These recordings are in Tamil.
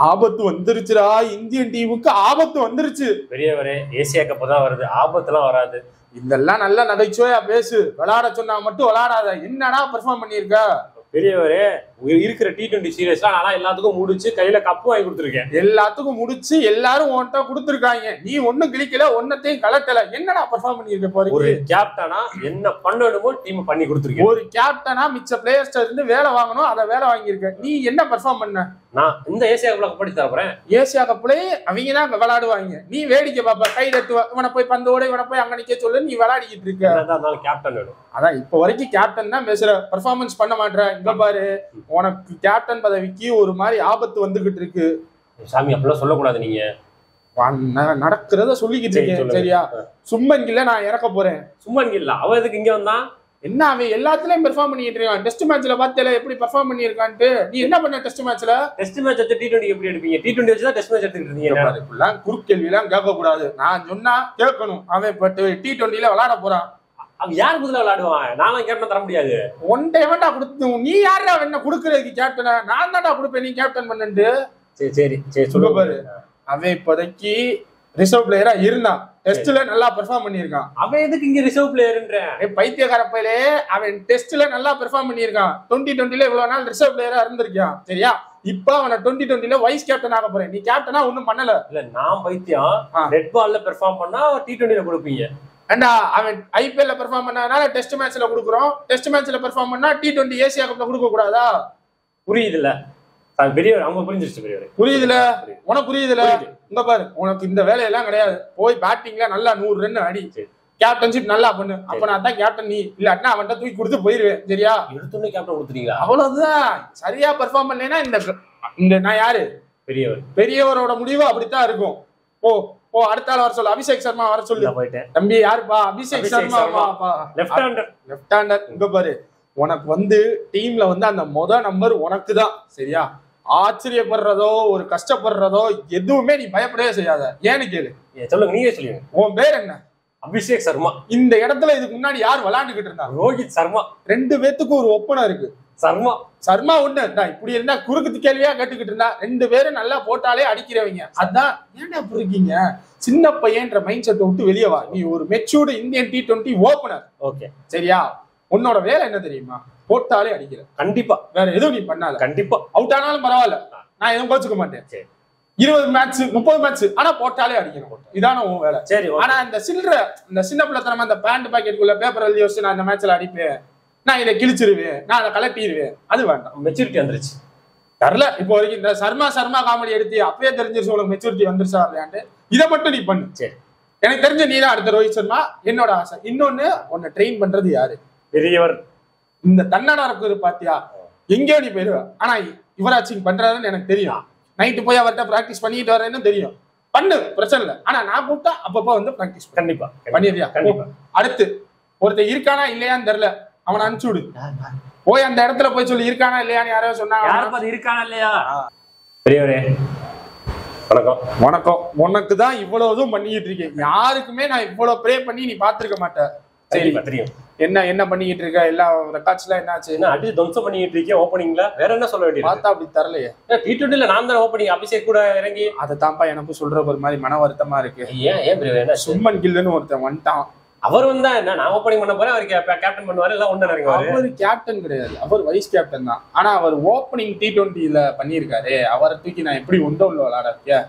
ஆபத்து வந்துருச்சுடா, இந்தியன் டீமுக்கு ஆபத்து வந்துருச்சு. பெரியவரே ஏசியா கப் தான் வருது, ஆபத்துலாம் வராது. இதெல்லாம் நல்ல நகைச்சுவையா பேசு. விளையாட சொன்னா மட்டும் விளையாடாத. என்னடா பெர்ஃபார்ம் பண்ணிருக்க பெரியவரே? இருக்கிற T20 சீரீஸ்லாம் நான் எல்லாத்துக்கும் முடிச்சு கையில கப்பு வாங்கி கொடுத்துருக்கேன். எல்லாத்துக்கும் முடிச்சு எல்லாரும் ஒன்ட்டா கொடுத்துருக்காங்க. நீ ஒன்னும் கிழிக்கல, ஒன்னத்தையும் கலட்டல. என்னடா பெர்ஃபார்ம் பண்ணிருக்க போறீங்க? ஒரு கேப்டனா என்ன பண்ணணுமோ டீம் பண்ணி கொடுத்துருக்கேன். ஒரு கேப்டனா மிச்ச பிளேயர்ஸ்ட இருந்து வேலை வாங்கணும், அதை வேலை வாங்கியிருக்க. நீ என்ன பெர்ஃபார்ம் பண்ண? நான் இந்த ஏசியா கப்ல படி தரப்போறேன். ஏசியா கப்லயே அவங்க தான் விளையாடுவாங்க. நீ வேடிக்கை பாப்ப, கை தட்டுவ, இவனை போய் பந்தோட இவனை போய் அங்க நிக்க சொல்லு. நீ விளையாடிக்கிட்டு இருக்க. கேப்டன் வேணும். அதான் இப்ப வரைக்கும் கேப்டன் தான் பேசுற. பெர்ஃபார்மன்ஸ் பண்ண மாட்டேற. இங்க பாரு, உனக்கு கேப்டன் பதவிக்கு ஒரு மாதிரி ஆபத்து வந்துகிட்டு இருக்கு. சாமி அப்படிலாம் சொல்லக்கூடாது. நீங்க நடக்கிறத சொல்லிக்கிட்டு இருக்கேன், சரியா? சும்மன் கில்ல நான் இறக்க போறேன். சும்மன் கில்ல அவன் எதுக்கு இங்க வந்தான்? என்ன அவன் எல்லாத்துலயும் பெர்ஃபார்ம் பண்ணிட்டு இருக்கான். டெஸ்ட் மேட்ச்ல பார்த்தல எப்படி பெர்ஃபார்ம் பண்ணிருக்கான்ட்டு. நீ என்ன பண்ண டெஸ்ட் மேட்ச்ல? டெஸ்ட் மேட்ச் வச்சு T20 எப்படி எடுப்பீங்க? T20 வச்சு தான் டெஸ்ட் மேட்ச் எடுத்துக்கிட்டு இருக்கீங்க. இப்படிலாம் குறுக்கேள்வி எல்லாம் கேட்க கூடாது. நான் சொன்னா கேட்கணும். அவன் இப்ப T20ல விளையாட போறான். அவன் யார் புதுல விளையாடுவான்? நானும் கேப்டன் தர முடியாது. ஒன் டைம் தான் கொடுத்து. நீ யாரா என்ன கொடுக்கறதுக்கு கேப்டனா? நான் தான்டா கொடுப்பேன் நீ கேப்டன் பண்ணு. சரி சரி சரி சொல்ல பாரு. அவன் இப்போதைக்கு ரிசர்வ் பிளேயரா இருந்தான். டெஸ்ட்ல நல்லா பெர்ஃபார்ம் பண்ணிருக்கான். அவன் எதுக்கு இங்க ரிசர்வ் பிளேயர்ன்றேன்? பைத்தியக்கார பையிலே அவன் டெஸ்ட்ல நல்லா பெர்ஃபார்ம் பண்ணிருக்கான். 2020ல இவ்வளவு நாள் ரிசர்வ் பிளேயரா இருந்திருக்கான், சரியா? இப்ப அவனை 2020ல வைஸ் கேப்டன் ஆக போறேன். நீ கேப்டனா ஒண்ணும் பண்ணல. இல்ல நான் பைத்தியம். ரெட் பால்ல பெர்ஃபார்ம் பண்ணா T20ல கொடுப்பீங்க. ஏண்டா அவன் ஐபிஎல்ல பெர்ஃபார்ம் பண்ணனால டெஸ்ட் மேட்ச்ல கொடுக்குறோம். டெஸ்ட் மேட்ச்ல பெர்ஃபார்ம் பண்ணா T20 ஏசியா கப்ல கொடுக்க கூடாதா? புரியுதுல்ல? பெரியவர் அவங்க புரிஞ்சிருச்சு. பெரியவர் புரியுதுல? உனக்கு புரியுதுல? இங்க பாரு, உனக்கு இந்த வேலையெல்லாம் கிடையாது. போய் பேட்டிங்ல நல்லா 100 ரன் அடி, கேப்டன்ஷிப் நல்லா பண்ணு. அப்ப நான் தான் கேப்டன். நீ இல்லாட்டினா அவன்கிட்ட தூக்கி கொடுத்து போயிருவேன், சரியா? எடுத்துன்னு கேப்டன் கொடுத்துட்டீங்களா? அவ்வளவுதான். சரியா பெர்ஃபார்ம் பண்ணேன்னா இந்த நான் யாரு? பெரியவர். பெரியவரோட முடிவு அப்படித்தான் இருக்கும். ஓ அடுத்த ஆள் வர சொல்லு. அபிஷேக் சர்மா வர சொல்லு. போயிட்டேன். தம்பி யாருப்பா? அபிஷேக் சர்மா. Left hander. இங்க பாரு, உனக்கு டீம்ல அந்த நம்பர் உனக்கு தான், சரியா? ஆச்சரியப்படுறதோ ஒரு கஷ்டப்படுறதோ எதுவுமே நீ பயப்படவே செய்யாத. ஏன்னு கேளு. சொல்லுங்க, நீங்க சொல்லுங்க. உன் பேர் என்ன? அபிஷேக் சர்மா. இந்த இடத்துல இதுக்கு முன்னாடி யார் விளையாண்டுகிட்டு இருந்தா? ரோஹித் சர்மா. 2 பேத்துக்கும் ஒரு ஒப்பனை இருக்கு. சர்மா ஒண்ணு இப்படி இருந்தா குறுக்கு கேள்வியா கேட்டுக்கிட்டு இருந்தா. 2 பேரும் நல்லா போட்டாலே அடிக்கிறவங்க. அதான் ஏன்டா அப்படி இருக்கீங்க? சின்ன பையன்ற மைண்ட் செட்டை விட்டு வெளியே வா. நீ ஒரு matured Indian T20 opener, okay, சரியா? உன்னோட வேலை என்ன தெரியுமா? போட்டாலே அடிக்கிற. கண்டிப்பா வேற எதுவும் நீ பண்ணாத. கண்டிப்பா அவுட் ஆனாலும் பரவாயில்ல, நான் எதுவும் கோச்சுக்க மாட்டேன். 20 மேட்ச் 30 மேட்ச் ஆனா போட்டாலே அடிக்கணும். இதான உன் வேலை, சரி? ஆனா இந்த சின்ன பிள்ளைத்தனமா இந்த பேண்ட் பாக்கெட்டுக்குள்ள பேப்பர் எழுதி வச்சு நான் இந்த மேட்ச்ல அடிப்பேன், நான் இதை கிழிச்சிருவேன், நான் அதை கலட்டிடுவேன், அது வேண்டாம். மெச்சூரிட்டி வந்துருச்சு தரல. இப்போ வரைக்கும் இந்த சர்மா காமெடி எடுத்து அப்பயே தெரிஞ்சிருச்சு உனக்கு மெச்சூரிட்டி வந்துருச்சா இல்லையாண்டு. இதை மட்டும் நீ பண்ணு, சரி? எனக்கு தெரிஞ்ச நீ தான் அடுத்த ரோஹித் சர்மா. என்னோட ஆசை இன்னொன்னு, உன்னை ட்ரெயின் பண்றது யாரு? பெரியவர். இந்த தன்னடா இருக்குது பாத்தியா? எங்கேயோ நீ போயிருவ. ஆனா யுவராஜ் சிங் பண்றாருன்னு எனக்கு தெரியும். நைட்டு போய் அவர்கிட்ட பிராக்டிஸ் பண்ணிட்டு வரேன்னு தெரியும். பண்ணு, பிரச்சனை இல்லை. ஆனா நான் கூப்பிட்டா அப்பப்போ பிராக்டிஸ் கண்டிப்பா பண்ணிடுறியா? அடுத்து ஒருத்தர் இருக்கானா இல்லையான்னு தெரியல, அவனை அனுப்பிச்சு விடு. போய் அந்த இடத்துல போய் சொல்லி இருக்கானா இல்லையான்னு யாரோ சொன்னாங்க. இருக்கானா இல்லையா? பெரியவரே வணக்கம். வணக்கம். உனக்கு தான் இவ்வளவுதும் பண்ணிக்கிட்டு இருக்கேன். யாருக்குமே நான் இவ்வளவு ப்ரே பண்ணி நீ பாத்துருக்க மாட்டேன். சரி தெரியும். என்ன பண்ணிக்கிட்டு இருக்க? எல்லா ரெக்கார்ட்ஸ் எல்லாம் என்னாச்சு? என்ன அடி துவம்சம் பண்ணிட்டு இருக்கேன் ஓப்பனிங்ல. வேற என்ன சொல்ல வேண்டியது? பார்த்தா அப்படி தரலையே. T20ல நான் தான் ஓப்பனிங் அபிஷேக் கூட இறங்கி. அதை தான்ப்பா எனக்கும் சொல்ற ஒரு மாதிரி மன வருத்தமா இருக்கு. ஏன் சும்மன் கில்லுன்னு ஒருத்தன் வந்துட்டான். அவர் வந்தா என்ன, நான் ஓப்பனிங் பண்ண போறேன், அவர் கேப்டன் பண்ணுவாரு, எல்லாம் ஒண்ணு இறங்குவாரு. அவர் கேப்டன் கிடையாது, அவர் வைஸ் கேப்டன் தான். ஆனா அவர் ஓப்பனிங் T20ல பண்ணியிருக்காரு. அவரை தூக்கி நான் எப்படி ஒன்றோன்ல விளையாட?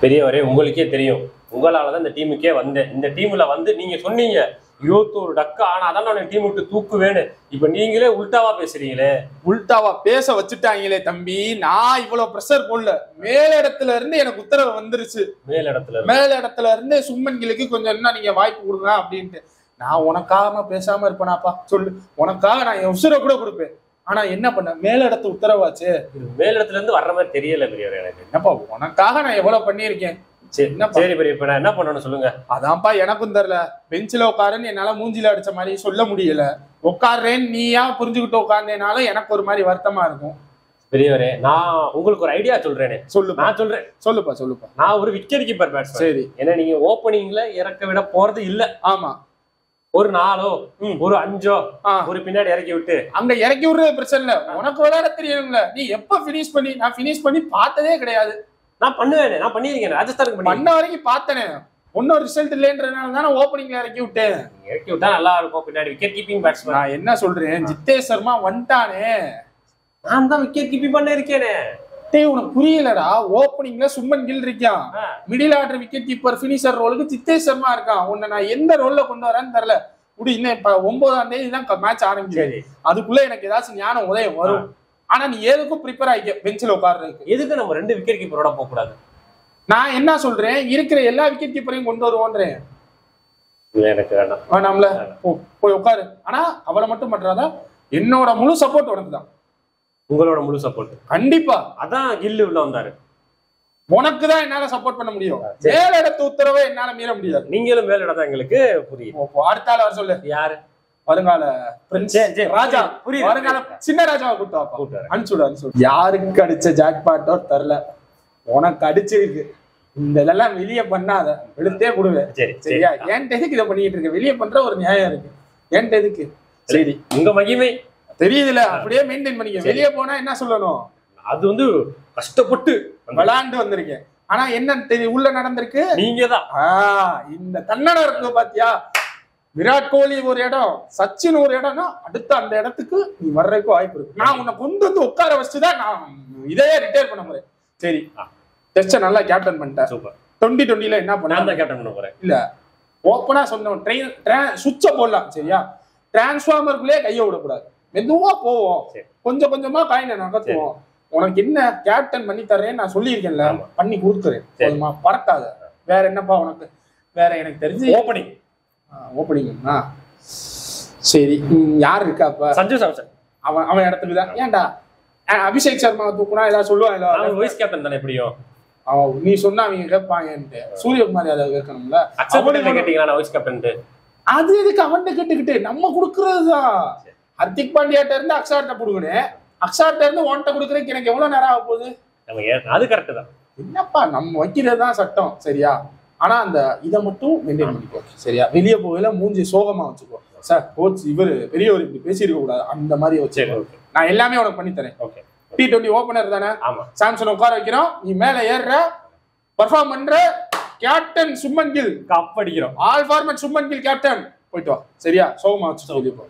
பெரியவரே உங்களுக்கே தெரியும், உங்களாலதான் இந்த டீமுக்கே வந்தேன். இந்த டீம்ல நீங்க சொன்னீங்க 21 டக்கு ஆனா அதான் நான் டீம் விட்டு தூக்குவேன்னு. இப்ப நீங்களே உல்டாவா பேசுறீங்களே. உல்டாவா பேச வச்சுட்டாங்களே தம்பி. நான் இவ்வளவு பிரஷர் போடல. மேல இடத்துல இருந்து எனக்கு உத்தரவு வந்துருச்சு. மேல இடத்துல இருந்து சும்மன் கிலுக்கு கொஞ்சம் என்ன நீங்க வாய்ப்பு கொடுங்க அப்படின்ட்டு. நான் உனக்காக பேசாம இருப்பேனாப்பா? சொல்லு. உனக்காக நான் என் உசுரை கூட கொடுப்பேன். ஆனா என்ன பண்ண, மேல இடத்து உத்தரவாச்சு. மேல இடத்துல இருந்து வர்ற மாதிரி தெரியல பெரியவர் எனக்கு. என்னப்பா உனக்காக நான் எவ்வளவு பண்ணியிருக்கேன். சரி பெரிய, இப்ப நான் என்ன பண்ணணும் சொல்லுங்க. அதான்ப்பா எனக்கும் தெரியல. பெஞ்சில உட்காருன்னு என்னால மூஞ்சில அடிச்ச மாதிரி சொல்ல முடியல. உட்கார்றேன் நீயா புரிஞ்சுக்கிட்டு உட்கார்ந்தேனாலும் எனக்கு ஒரு மாதிரி வருத்தமா இருக்கும். பெரியவரே நான் உங்களுக்கு ஒரு ஐடியா சொல்றேனே. சொல்லு. நான் சொல்றேன். சொல்லுப்பா. நான் ஒரு விக்கெட் கீப்பர் பேட்ஸ்மேன். சரி. ஏன்னா நீங்க ஓப்பனிங்ல இறக்க விட போறது இல்ல. ஆமா. ஒரு 4 ஒரு 5 ஒரு பின்னாடி இறக்கி விட்டு அங்க இறக்கி விடுறது பிரச்சனை இல்ல, உனக்கு விளையாட தெரியணும்ல. நீ எப்ப பினிஷ் பண்ணி, நான் பினிஷ் பண்ணி பார்த்ததே கிடையாது. நான் பண்ணுவேன், நான் பண்ணிருக்கேன், ராஜஸ்தானுக்கு பண்ண வரைக்கும் பார்த்தனே, ஒன்னும் ரிசல்ட் இல்லைன்றதுனால தானே ஓப்பனிங்ல இறக்கி விட்டேன். இறக்கி விட்டா நல்லா இருக்கும், பின்னாடி விக்கெட் கீப்பிங் பேட்ஸ்மேன். நான் என்ன சொல்றேன், ஜித்தேஷ் சர்மா வந்துட்டானே, நான் தான் விக்கெட் கீப்பிங் பண்ண இருக்கேனே. டேய் உனக்கு புரியலடா, ஓப்பனிங்ல சுமன் கில் இருக்கான், middle order wicket keeper finisher ரோலுக்கு ஜித்தேஷ் சர்மா இருக்கான். உன்னை நான் எந்த ரோல்ல கொண்டு வரேன்னு தெரியல. இப்படி இன்னும் இப்ப 9ஆம் தேதி தான் மேட்ச் ஆரம்பிச்சு, அதுக்குள்ள எனக்கு ஏதாச்சும் ஞானம் உதயம் வரும். ஆனா நீ எதுக்கும் ப்ரிப்பேர் ஆகிக்க, பெஞ்சில் உட்கார்றதுக்கு. எதுக்கு நம்ம 2 விக்கெட் கீப்பரோட போக கூடாது? நான் என்ன சொல்றேன், இருக்கிற எல்லா விக்கெட் கீப்பரையும் கொண்டு வருவோன்றேன். எனக்கு வேணாம், வேணாம்ல, போய் உட்காரு. ஆனா அவளை மட்டும் பண்றாதா, என்னோட முழு சப்போர்ட் உனக்கு தான். உங்களோட முழு சப்போர்ட் கண்டிப்பா. அதான் கில்லு உள்ள வந்தாரு. உனக்கு தான் என்னால சப்போர்ட் பண்ண முடியும், மேல இடத்து உத்தரவை என்னால மீற முடியாது. நீங்களும் மேல இடம் தான் எங்களுக்கு புரியும். அடுத்த ஆள் வர சொல்லு. யாரு? வருங்கால பிரின்ஸ் ராஜா, வருங்கால சின்ன ராஜாவை கூப்பிட்டு அனுப்பிச்சுடு. யாருக்கு அடிச்ச ஜாக்பாட்டோ தெரியல, உனக்கு அடிச்சிருக்கு. இந்த இதெல்லாம் வெளியே பண்ணாத, எடுத்தே கொடுவேன். சரியா? ஏன்ட்டு எதுக்கு இதை பண்ணிட்டு இருக்க? வெளியே பண்ற ஒரு நியாயம் இருக்கு, ஏன்ட்டு எதுக்கு? சரி, உங்க மகிமை தெரியுதுல, அப்படியே மெயின்டைன் பண்ணிக்க. வெளியே போனா என்ன சொல்லணும், அது வந்து கஷ்டப்பட்டு விளையாண்டு வந்திருக்கேன். ஆனா என்ன தெரியும் உள்ள நடந்திருக்கு, நீங்க தான் இந்த தன்னடம் இருக்கு பாத்தியா. விராட் கோலி ஒரு இடம், சச்சின் ஒரு இடம்னா அடுத்த அந்த இடத்துக்கு நீ வர்றதுக்கு வாய்ப்பு இருக்கு. நான் உன்னை கொண்டு வந்து உட்கார வச்சுதான் நான் இதையே ரிட்டையர் பண்ண போறேன். சரி, டெஸ்ட நல்லா கேப்டன் பண்ணிட்டேன். சூப்பர். 2020 என்ன பண்ண கேப்டன் பண்ண போறேன். இல்ல, ஓப்பனா சொன்னோம், சுவிட்ச போடலாம். சரியா? டிரான்ஸ்ஃபார்மருக்குள்ளே கைய விடக்கூடாது, மெதுவா போவோம், கொஞ்சம் கொஞ்சமா காயினை நகர்த்துவோம். உனக்கு என்ன கேப்டன் பண்ணி தர்றேன்னு நான் சொல்லியிருக்கேன்ல, பண்ணி கொடுத்துறேன். போதுமா? பறக்காத. வேற என்னப்பா உனக்கு? வேற எனக்கு தெரிஞ்சு ஓப்பனிங். சரி, யார் இருக்கா? அப்ப சஞ்சு சாம்சன் அவன் இடத்துக்கு தான். ஏன்டா அபிஷேக் சர்மா தூக்குனா ஏதாவது சொல்லுவாங்க, வைஸ் கேப்டன் தானே எப்படியும். நீ சொன்னா அவங்க கேட்பாங்கன்ட்டு சூரியகுமார் யாதவ் கேட்கணும்ல. கேட்டீங்களா வைஸ் கேப்டன்? அது எதுக்கு அவன் கேட்டுக்கிட்டு, நம்ம கொடுக்கறதுதான். ஹர்திக் பாண்டியாட்ட இருந்து அக்ஷார்ட்ட கொடுக்கணும், அக்ஷார்ட்ட இருந்து ஓன்ட்ட கொடுக்குறதுக்கு எனக்கு எவ்வளவு நேரம் ஆக போகுது? அது கரெக்ட் தான். என்னப்பா, நம்ம வைக்கிறதுதான் சட்டம். சரியா? ஆனா அந்த இதை மட்டும் மெயின்டைன் பண்ணிக்கோ. சரியா? வெளியே போகல மூஞ்சி சோகமா வச்சுக்கோ. சார் கோச் இவரு பெரியவர் இப்படி பேசியிருக்க கூடாது, அந்த மாதிரி வச்சு நான் எல்லாமே உனக்கு பண்ணி தரேன். T20 ஓபனர் தானே, சாம்சன் உட்கார வைக்கிறோம், நீ மேல ஏறுற, பெர்ஃபார்ம் பண்ற. கேப்டன் சுமன் கில் கப் அடிக்கிறோம், all format Suman Gill captain. போயிட்டு வா. சரியா? சோகமா வச்சு வெளியே போ.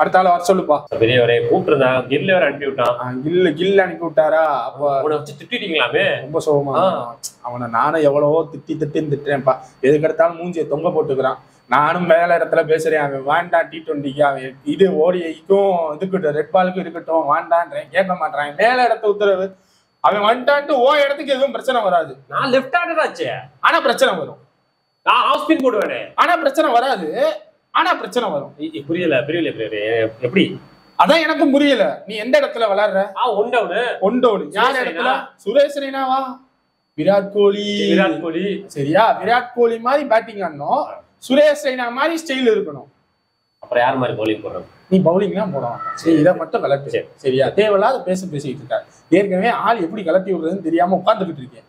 அடுத்த ஆள் வர சொல்லுப்பா. பெரியவரே கூப்பிட்டுருந்தாங்க, கில்ல வேற அனுப்பி விட்டான். கில் அனுப்பி விட்டாரா? அப்ப அவனை வச்சு திட்டிட்டீங்களாமே. ரொம்ப சோகமா. அவனை நானும் எவ்வளவோ திட்டுறேன்ப்பா. எதுக்கு எடுத்தாலும் மூஞ்சியை தொங்க போட்டுக்கிறான். நானும் மேல இடத்துல பேசுறேன், அவன் வேண்டாம் T20க்கு, அவன் இது ஓடிஐக்கும் இருக்கட்டும், ரெட் பாலுக்கும் இருக்கட்டும் வேண்டான்றேன், கேட்க மாட்டான். மேல இடத்த உத்தரவு, அவன் வந்துட்டான்ட்டு இடத்துக்கு எதுவும் பிரச்சனை வராது. நான் லெஃப்ட் ஹேண்டர் ஆச்சு, ஆனா பிரச்சனை வரும். நான் ஆஃப் ஸ்பின் போடுவேனே, ஆனா பிரச்சனை வராது. ஆனா பிரச்சனை வரும். புரியல எப்படி? அதான் எனக்கும் புரியல. நீ எந்த இடத்துல விளையாடுற? One down. யார் இடத்துல? சுரேஷ் ரெய்னாவா? விராட் கோலி. சரியா? விராட் கோலி மாதிரி பேட்டிங் ஆடணும், சுரேஷ் ரெய்னா மாதிரி ஸ்டைல் இருக்கணும். அப்புறம் யார் மாதிரி பவுலிங் போடுறோம்? நீ பவுலிங் தான் போடணும். சரி, இதை மட்டும் கலட்டு. சரியா? தேவையில்லாத பேசிட்டு இருக்க. ஏற்கனவே ஆள் எப்படி கலட்டி விடுறதுன்னு தெரியாம உட்காந்துக்கிட்டு இருக்கேன்.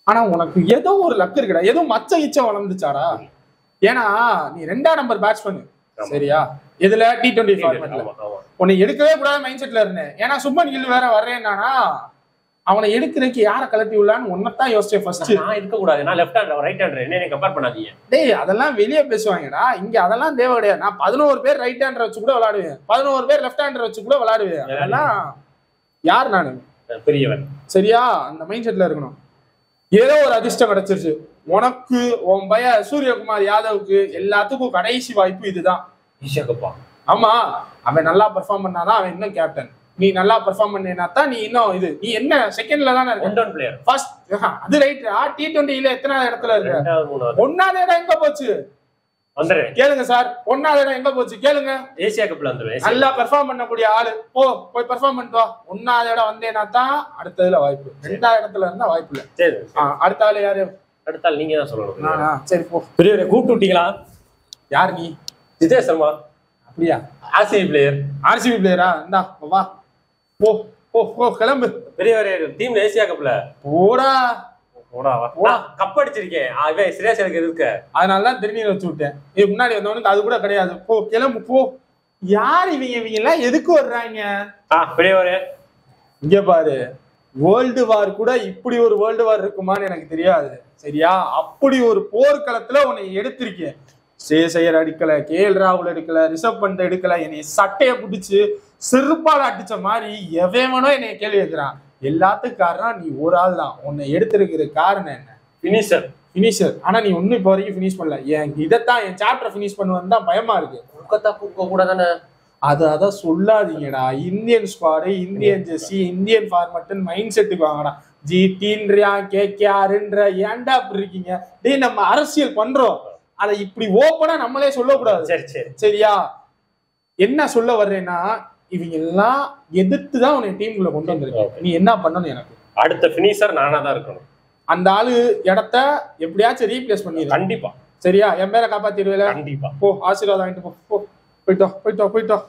ஆனா உனக்கு ஏதோ ஒரு லக்கு இருக்குடா, ஏதோ மச்ச இச்சம் வளர்ந்துச்சாடா. ஏன்னா நீ 2ஆம் நம்பர் பேட்ஸ்மேன். சரியா? இதுல T20 ஃபார்மேட்ல உன்னை எடுக்கவே கூடாது மைண்ட் செட்ல இருந்தேன். ஏன்னா சுமன் கில் வேற வர்றேன்னா அவனை எடுக்கிறதுக்கு யாரை கலட்டி விடலான்னு உன்னதான் யோசிச்சேன் ஃபர்ஸ்ட். நான் இருக்க கூடாது, நான் லெஃப்ட் ஹேண்டர் ரைட் ஹேண்டர், என்ன கம்பேர் பண்ணாதீங்க. டேய் அதெல்லாம் வெளியே பேசுவாங்கடா, இங்க அதெல்லாம் தேவை கிடையாது. நான் 11 பேர் ரைட் ஹேண்டர் வச்சு கூட விளையாடுவேன், 11 பேர் லெஃப்ட் ஹேண்டர் வச்சு கூட விளையாடுவேன். அதெல்லாம் யார்? நானு பெரியவன். சரியா? அந்த மைண்ட் செட்ல இருக்கணும். ஏதோ ஒரு அதிர்ஷ்டம் கிடைச்சிருச்சு உனக்கு, உன் பைய சூரியகுமார் யாதவுக்கு, எல்லாத்துக்கும் கடைசி வாய்ப்பு இதுதான். ஆமா, அவன் நல்லா பெர்ஃபார்ம் பண்ணாதான் அவன் இன்னும் கேப்டன். நீ நல்லா பெர்ஃபார்ம் பண்ணினா தான் நீ இன்னும் இது. நீ என்ன செகண்ட்ல தானே இருக்க, ஃபர்ஸ்ட். அது ரைட். T20ல எத்தனாவது இடத்துல இருக்கு? 1ஆவது இடம் எங்க போச்சு கேளுங்க சார். 1ஆவது இடம் எங்க போச்சு கேளுங்க. ஏசியா கப்ல வந்துருவேன். நல்லா பெர்ஃபார்ம் பண்ணக்கூடிய ஆளு போய் பெர்ஃபார்ம் பண்ணிட்டு வா. 1ஆவது இடம் வந்தேன்னா தான் அடுத்ததுல வாய்ப்பு. 2ஆவது இடத்துல இருந்தா வாய்ப்பு இல்ல. சரி, அடுத்த ஆளு யாரு? அடுத்த ஆள் நீங்க தான் சொல்லணும். சரி போ. பெரியவரை கூப்பிட்டு விட்டீங்களா? யார் நீ? ஜிதேஷ் சர்மா. அப்படியா? ஆர்சிபி பிளேயரா? இந்தா வா, போ போ போ, கிளம்பு. பெரியவரே டீம்ல ஏசியா கப்ல போடா. கப் அடிச்சிருக்கேன் சிரேஷ் எனக்கு இருக்கு. அதனாலதான் திருநீர் வச்சு விட்டேன். இது முன்னாடி வந்தவனுக்கு அது கூட கிடையாது. போ கிளம்பு போ. யார் இவங்க எல்லாம் எதுக்கு வர்றாங்க? இங்க பாரு, வேர்ல்டு வார் கூட இப்படி ஒரு வேர்ல்டு வார் இருக்குமான்னு எனக்கு தெரியாது சரியா. அப்படி ஒரு போர்க்களத்துல உன்னை எடுத்திருக்கேன். சேசையர் அடிக்கல, KL ராகுல் எடுக்கல, ரிஷப் பண்ட் எடுக்கல, என்னை சட்டையை பிடிச்சு செருப்பால் அடிச்ச மாதிரி எவனோ என்னை கேள்வி கேட்கிறான். எல்லாத்துக்கும் காரணம் நீ ஒரு ஆள் தான். உன்னை எடுத்திருக்கிற காரணம் என்ன? பினிஷர். ஆனா நீ ஒன்னும் இப்போ வரைக்கும் பினிஷ் பண்ணல. இதைத்தான் என் சாப்டர் பினிஷ் பண்ணுவேன்னு தான் பயமா இருக்கு. கூட தானே அதான் சொல்லாதீங்கடா. Indian squad, Indian jersey, Indian ஃபார்மட்னு மைண்ட் செட்டுக்கு வாங்கடா. ஜிடின்றியா KKRன்ற ஏன்டா அப்படி இருக்கீங்க? டேய் நம்ம அரசியல் பண்றோம், அதை இப்படி ஓப்பனா நம்மளே சொல்லக்கூடாது. சரியா? என்ன சொல்ல வர்றேன்னா, இவங்க எல்லாம் எதிர்த்துதான் உன்னை டீமுக்குள்ள கொண்டு வந்திருக்கேன். நீ என்ன பண்ணணும்? எனக்கு அடுத்த பினிஷர் நானா தான் இருக்கணும். அந்த ஆளு இடத்த எப்படியாச்சும் ரீப்ளேஸ் பண்ணிடு. கண்டிப்பா. சரியா? என் பேரை காப்பாத்திடுவேல. கண்டிப்பா. போ, ஆசீர்வாதம் வாங்கிட்டு போ. போயிட்டோம்.